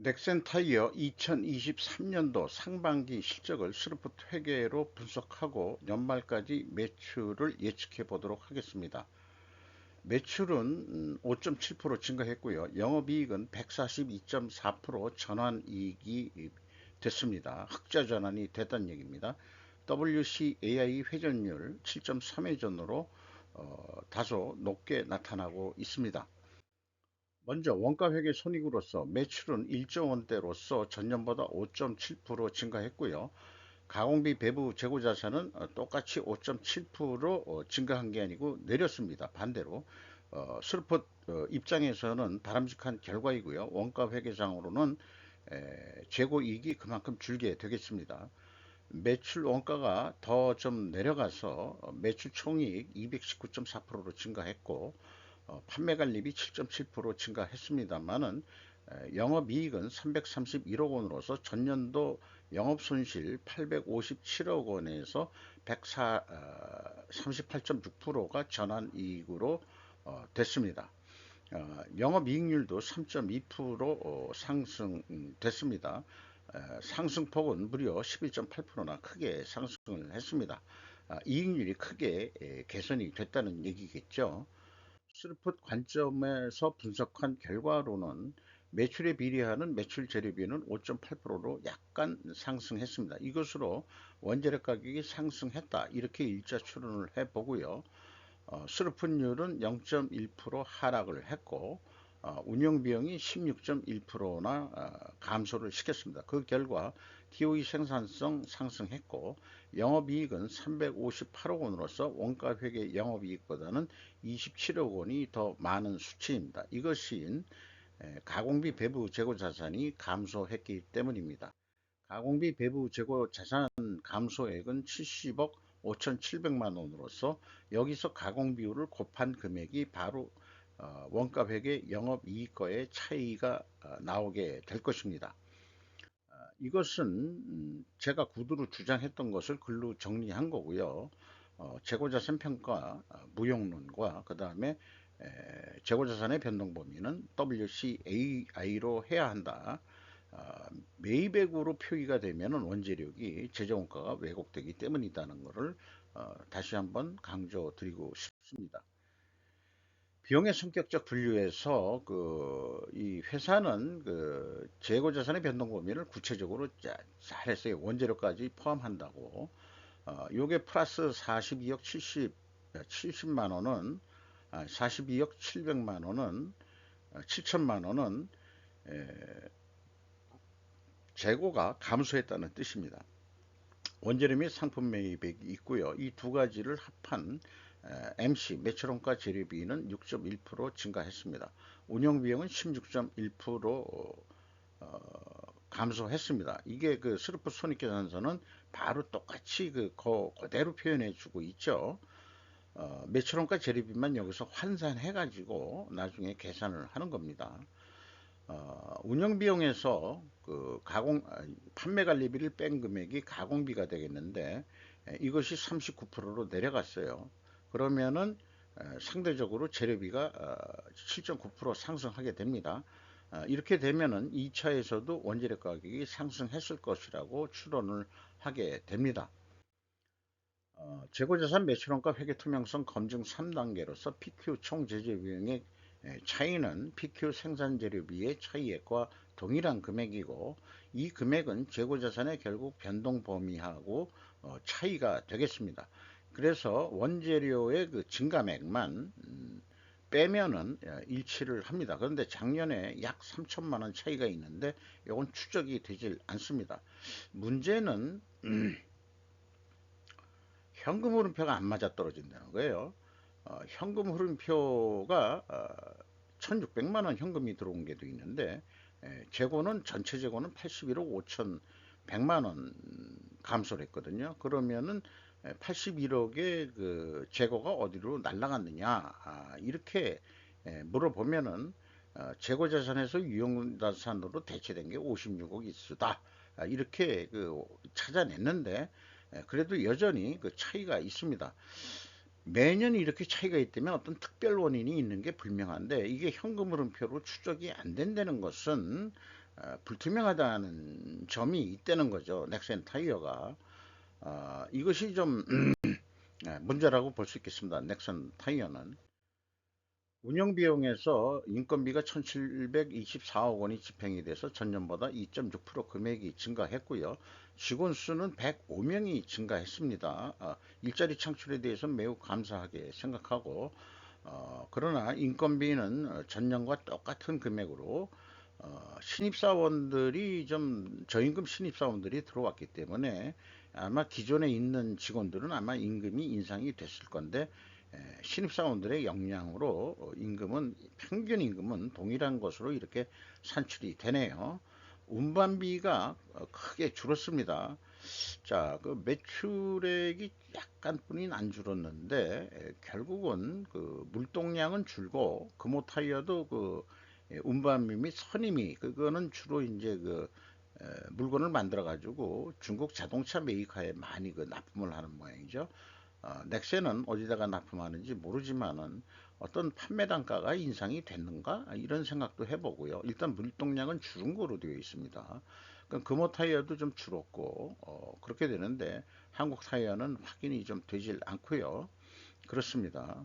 넥센타이어 2023년도 상반기 실적을 스루프트 회계로 분석하고 연말까지 매출을 예측해 보도록 하겠습니다. 매출은 5.7% 증가했고요. 영업이익은 142.4% 전환이익이 됐습니다. 흑자 전환이 됐다는 얘기입니다. WCAI 회전율 7.3회전으로 다소 높게 나타나고 있습니다. 먼저 원가회계 손익으로서 매출은 1조 원대로서 전년보다 5.7% 증가했고요. 가공비 배부 재고자산은 똑같이 5.7% 증가한 게 아니고 내렸습니다. 반대로 슬롯 입장에서는 바람직한 결과이고요. 원가회계상으로는 재고이익이 그만큼 줄게 되겠습니다. 매출 원가가 더 좀 내려가서 매출 총이익 219.4%로 증가했고 판매관리비 7.7% 증가했습니다.마는 영업이익은 331억 원으로서 전년도 영업손실 857억 원에서 138.6%가 전환이익으로 됐습니다. 영업이익률도 3.2% 상승됐습니다. 상승폭은 무려 11.8%나 크게 상승을 했습니다. 이익률이 크게 개선이 됐다는 얘기겠죠. 스루풋 관점에서 분석한 결과로는 매출에 비례하는 매출 재료비는 5.8%로 약간 상승했습니다. 이것으로 원재료 가격이 상승했다 이렇게 일자 추론을 해보고요. 스루풋율은 0.1% 하락을 했고 운영비용이 16.1%나 감소를 시켰습니다. 그 결과 DOE 생산성 상승했고 영업이익은 358억 원으로서 원가회계 영업이익보다는 27억 원이 더 많은 수치입니다. 이것이 가공비 배부 재고 자산이 감소했기 때문입니다. 가공비 배부 재고 자산 감소액은 70억 5,700만 원으로서 여기서 가공 비율을 곱한 금액이 바로 원가회계 영업이익과의 차이가 나오게 될 것입니다. 이것은 제가 구두로 주장했던 것을 글로 정리한 거고요. 재고자산 평가 무용론과 그 다음에 재고자산의 변동 범위는 WCAI로 해야 한다. 매입액으로 표기가 되면 원재료기 제조원가가 왜곡되기 때문이라는 것을 다시 한번 강조드리고 싶습니다. 비용의 성격적 분류에서 이 회사는 재고자산의 변동 범위를 구체적으로 잘 했어요. 원재료까지 포함한다고. 요게 플러스 42억 70만 원은 42억 700만 원은 7천만 원은 재고가 감소했다는 뜻입니다. 원재료 및 상품 매입액이 있고요. 이 두 가지를 합한 MC 매출원가 재료비는 6.1% 증가했습니다. 운영비용은 16.1% 감소했습니다. 이게 스루프 손익계산서는 바로 똑같이 그대로 표현해 주고 있죠. 매출원가 재료비만 여기서 환산해 가지고 나중에 계산을 하는 겁니다. 운영비용에서 판매관리비를 뺀 금액이 가공비가 되겠는데 이것이 39%로 내려갔어요. 그러면은 상대적으로 재료비가 7.9% 상승하게 됩니다. 이렇게 되면은 2차에서도 원재료 가격이 상승했을 것이라고 추론을 하게 됩니다. 재고자산 매출원가 회계 투명성 검증 3단계로서 PQ 총 제조 비용의 차이는 PQ 생산재료비의 차이액과 동일한 금액이고 이 금액은 재고자산의 결국 변동 범위하고 차이가 되겠습니다. 그래서 원재료의 증가액만 빼면은 일치를 합니다. 그런데 작년에 약 3천만 원 차이가 있는데 이건 추적이 되질 않습니다. 문제는 현금 흐름표가 안 맞아 떨어진다는 거예요. 현금 흐름표가 1600만 원 현금이 들어온 게 돼 있는데 재고는 전체 재고는 81억 5100만 원 감소를 했거든요. 그러면은 81억의 재고가 어디로 날아갔느냐 이렇게 물어보면은 재고자산에서 유용자산으로 대체된 게 56억 이수다 이렇게 찾아냈는데 그래도 여전히 차이가 있습니다. 매년 이렇게 차이가 있다면 어떤 특별 원인이 있는 게 분명한데 이게 현금 흐름표로 추적이 안 된다는 것은 불투명하다는 점이 있다는 거죠. 넥센 타이어가. 이것이 좀 문제라고 볼 수 있겠습니다. 넥슨 타이어는. 운영 비용에서 인건비가 1724억 원이 집행이 돼서 전년보다 2.6% 금액이 증가했고요. 직원 수는 105명이 증가했습니다. 일자리 창출에 대해서 매우 감사하게 생각하고, 그러나 인건비는 전년과 똑같은 금액으로 신입사원들이 좀 저임금 신입사원들이 들어왔기 때문에 아마 기존에 있는 직원들은 아마 임금이 인상이 됐을 건데, 신입사원들의 역량으로 임금은 평균 임금은 동일한 것으로 이렇게 산출이 되네요. 운반비가 크게 줄었습니다. 자, 그 매출액이 약간뿐인 안 줄었는데 결국은 그 물동량은 줄고 금호 타이어도 그 운반비 및 선임이 그거는 주로 이제 그 물건을 만들어 가지고 중국 자동차 메이커에 많이 그 납품을 하는 모양이죠. 넥센은 어디다가 납품하는지 모르지만은 어떤 판매 단가가 인상이 됐는가 이런 생각도 해보고요. 일단 물동량은 줄은 거로 되어 있습니다. 그럼 금호 타이어도 좀 줄었고 그렇게 되는데 한국 타이어는 확인이 좀 되질 않고요. 그렇습니다.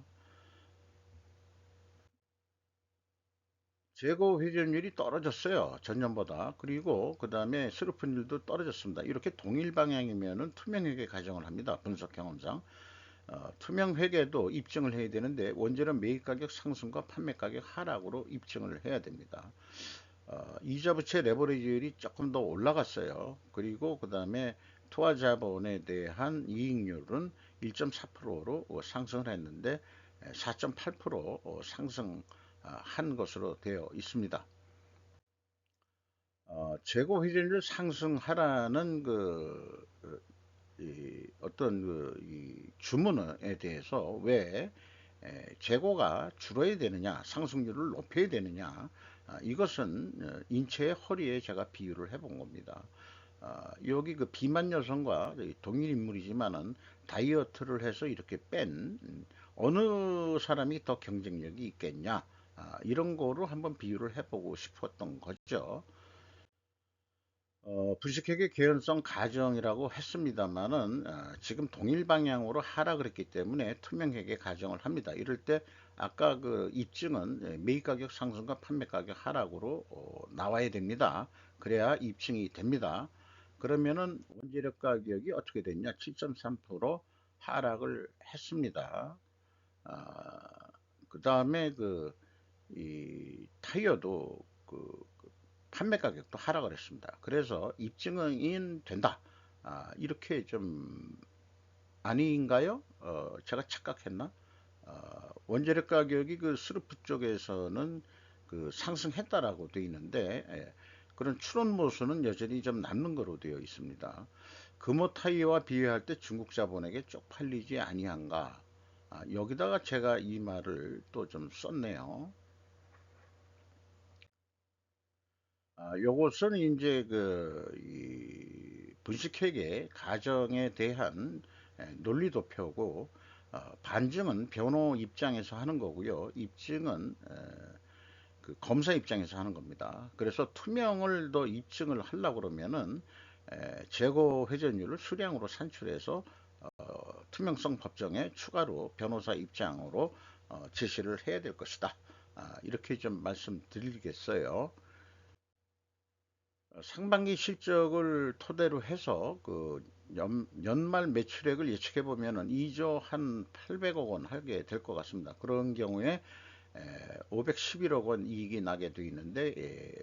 재고 회전율이 떨어졌어요. 전년보다. 그리고 그 다음에 스루픈율도 떨어졌습니다. 이렇게 동일 방향이면은 투명회계 가정을 합니다. 분석 경험상. 투명 회계도 입증을 해야 되는데 원재료 매입 가격 상승과 판매 가격 하락으로 입증을 해야 됩니다. 이자 부채 레버리지율이 조금 더 올라갔어요. 그리고 그 다음에 투하 자본에 대한 이익률은 1.4%로 상승을 했는데 4.8% 상승한 것으로 되어 있습니다. 재고 회전율 상승하라는 이 어떤 이 주문에 대해서 왜 재고가 줄어야 되느냐, 상승률을 높여야 되느냐, 이것은 인체의 허리에 제가 비유를 해본 겁니다. 여기 그 비만 여성과 동일 인물이지만은 다이어트를 해서 이렇게 뺀 어느 사람이 더 경쟁력이 있겠냐, 이런 거로 한번 비유를 해보고 싶었던 거죠. 부식회계 개연성 가정이라고 했습니다만은 지금 동일 방향으로 하라 그랬기 때문에 투명회계 가정을 합니다. 이럴 때 아까 그 입증은 매입 가격 상승과 판매 가격 하락으로 나와야 됩니다. 그래야 입증이 됩니다. 그러면은 원재료 가격이 어떻게 됐냐? 7.3% 하락을 했습니다. 그 다음에 이 타이어도 판매 가격도 하락을 했습니다. 그래서 입증은 된다. 이렇게 좀 아닌가요? 제가 착각했나? 원재료 가격이 그 스루프 쪽에서는 그 상승했다라고 되어 있는데 그런 추론 모수는 여전히 좀 남는 거로 되어 있습니다. 금호 타이어와 비교할 때 중국 자본에게 쪽팔리지 아니한가? 여기다가 제가 이 말을 또 좀 썼네요. 요것은 이제 이 분식회계 가정에 대한 논리 도표고, 반증은 변호 입장에서 하는 거고요. 입증은 그 검사 입장에서 하는 겁니다. 그래서 투명을 더 입증을 하려고 그러면은 재고 회전율을 수량으로 산출해서 투명성 법정에 추가로 변호사 입장으로 제시를 해야 될 것이다. 이렇게 좀 말씀드리겠어요. 상반기 실적을 토대로 해서 연말 매출액을 예측해 보면은 2조 한 800억 원 하게 될 것 같습니다. 그런 경우에 511억 원 이익이 나게 되어 있는데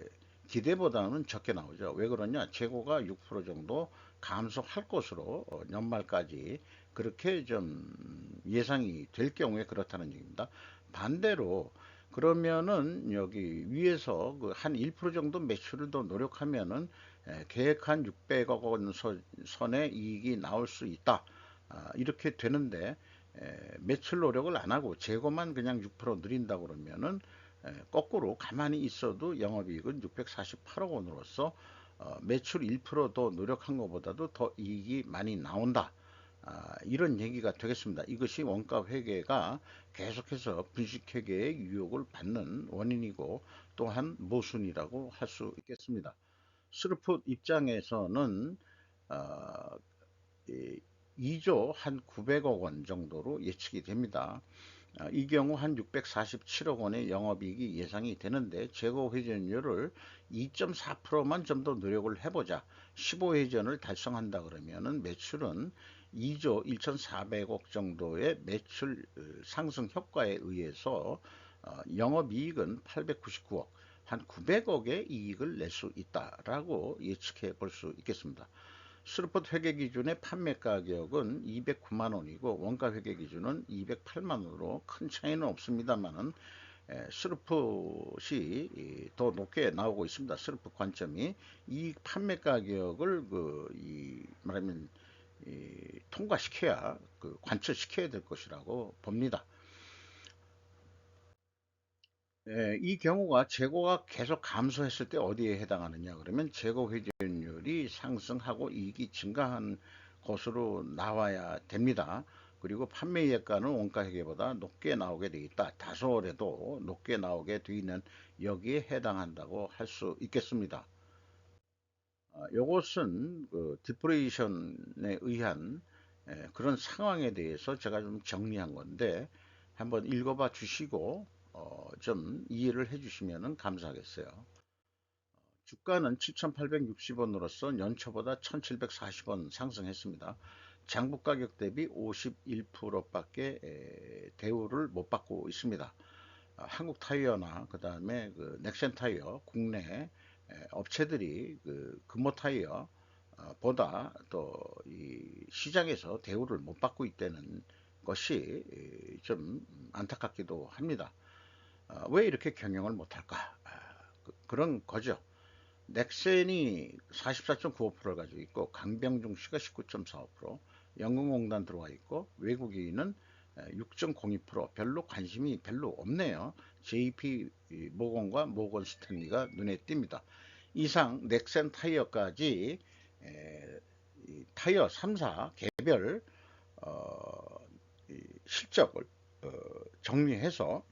기대보다는 적게 나오죠. 왜 그러냐? 재고가 6% 정도 감소할 것으로 연말까지 그렇게 좀 예상이 될 경우에 그렇다는 얘기입니다. 반대로 그러면은 여기 위에서 한 1% 정도 매출을 더 노력하면은 계획한 600억 원 선의 이익이 나올 수 있다. 이렇게 되는데 매출 노력을 안 하고 재고만 그냥 6% 늘린다 그러면은 거꾸로 가만히 있어도 영업이익은 648억 원으로서 매출 1%더 노력한 것보다도 더 이익이 많이 나온다. 이런 얘기가 되겠습니다. 이것이 원가 회계가 계속해서 분식 회계의 유혹을 받는 원인이고 또한 모순이라고 할 수 있겠습니다. 스루풋 입장에서는 어, 2조 한 900억 원 정도로 예측이 됩니다. 이 경우 한 647억 원의 영업이익이 예상이 되는데 재고 회전율을 2.4%만 좀 더 노력을 해보자. 15회전을 달성한다 그러면은 매출은 2조 1,400억 정도의 매출 상승 효과에 의해서 영업이익은 899억, 한 900억의 이익을 낼 수 있다라고 예측해 볼 수 있겠습니다. 스루풋 회계 기준의 판매 가격은 209만 원이고 원가 회계 기준은 208만 원으로 큰 차이는 없습니다만은 스루풋이 더 높게 나오고 있습니다. 스루풋 관점이 이 판매 가격을 말하면 통과시켜야 관철시켜야 될 것이라고 봅니다. 이 경우가 재고가 계속 감소했을 때 어디에 해당하느냐 그러면 재고 회전율이 상승하고 이익이 증가한 것으로 나와야 됩니다. 그리고 판매예가는 원가회계보다 높게 나오게 되어 있다. 다소라도 높게 나오게 되어 있는 여기에 해당한다고 할 수 있겠습니다. 이것은 디프레이션에 의한 그런 상황에 대해서 제가 좀 정리한 건데 한번 읽어봐 주시고 좀 이해를 해 주시면 감사하겠어요. 주가는 7,860원으로서 연초보다 1,740원 상승했습니다. 장부 가격 대비 51%밖에 대우를 못 받고 있습니다. 한국 타이어나 그 다음에 넥센 타이어 국내 업체들이 금호 타이어 보다 또 이 시장에서 대우를 못 받고 있다는 것이 좀 안타깝기도 합니다. 왜 이렇게 경영을 못할까? 그런 거죠. 넥센이 44.95%를 가지고 있고 강병중 씨가 19.45%, 연금공단 들어와 있고 외국인은 6.02% 별로 관심이 별로 없네요. JP 모건과 모건 스탠리가 눈에 띕니다. 이상 넥센 타이어까지 타이어 3사 개별 실적을 정리해서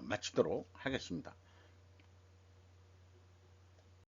마치도록 하겠습니다.